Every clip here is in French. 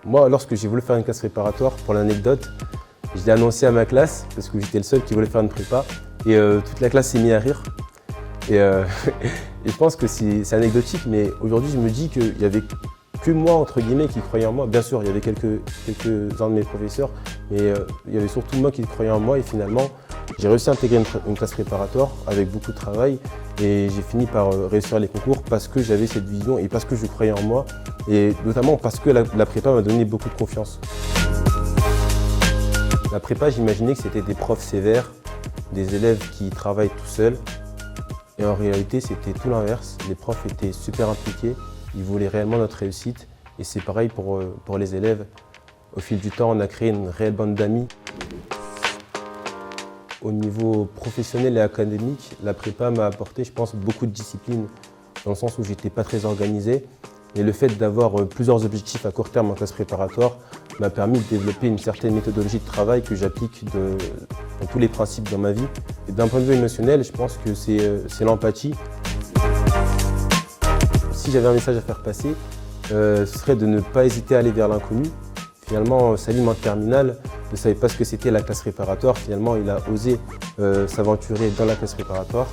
Moi, lorsque j'ai voulu faire une classe préparatoire, pour l'anecdote, je l'ai annoncé à ma classe parce que j'étais le seul qui voulait faire une prépa et toute la classe s'est mise à rire. Et, et je pense que c'est anecdotique, mais aujourd'hui, je me dis qu'il n'y avait que moi, entre guillemets, qui croyais en moi. Bien sûr, il y avait quelques-uns de mes professeurs, mais il y avait surtout moi qui croyais en moi. Et finalement, j'ai réussi à intégrer une classe préparatoire avec beaucoup de travail. Et j'ai fini par réussir les concours parce que j'avais cette vision et parce que je croyais en moi. Et notamment parce que la prépa m'a donné beaucoup de confiance. La prépa, j'imaginais que c'était des profs sévères, des élèves qui travaillent tout seuls. Et en réalité, c'était tout l'inverse. Les profs étaient super impliqués. Ils voulaient réellement notre réussite et c'est pareil pour les élèves. Au fil du temps, on a créé une réelle bande d'amis. Au niveau professionnel et académique, la prépa m'a apporté, je pense, beaucoup de discipline dans le sens où j'étais pas très organisé. Et le fait d'avoir plusieurs objectifs à court terme en classe préparatoire m'a permis de développer une certaine méthodologie de travail que j'applique dans tous les principes dans ma vie. D'un point de vue émotionnel, je pense que c'est l'empathie. Si j'avais un message à faire passer, ce serait de ne pas hésiter à aller vers l'inconnu. Finalement, Salim en terminale ne savait pas ce que c'était la classe préparatoire. Finalement, il a osé s'aventurer dans la classe préparatoire.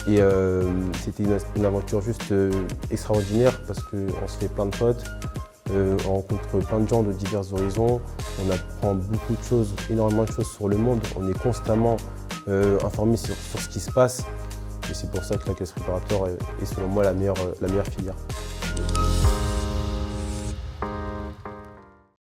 Et c'était une aventure juste extraordinaire parce qu'on se fait plein de potes, on rencontre plein de gens de divers horizons, on apprend beaucoup de choses, énormément de choses sur le monde, on est constamment informé sur ce qui se passe. Et c'est pour ça que la classe préparatoire est selon moi la meilleure filière.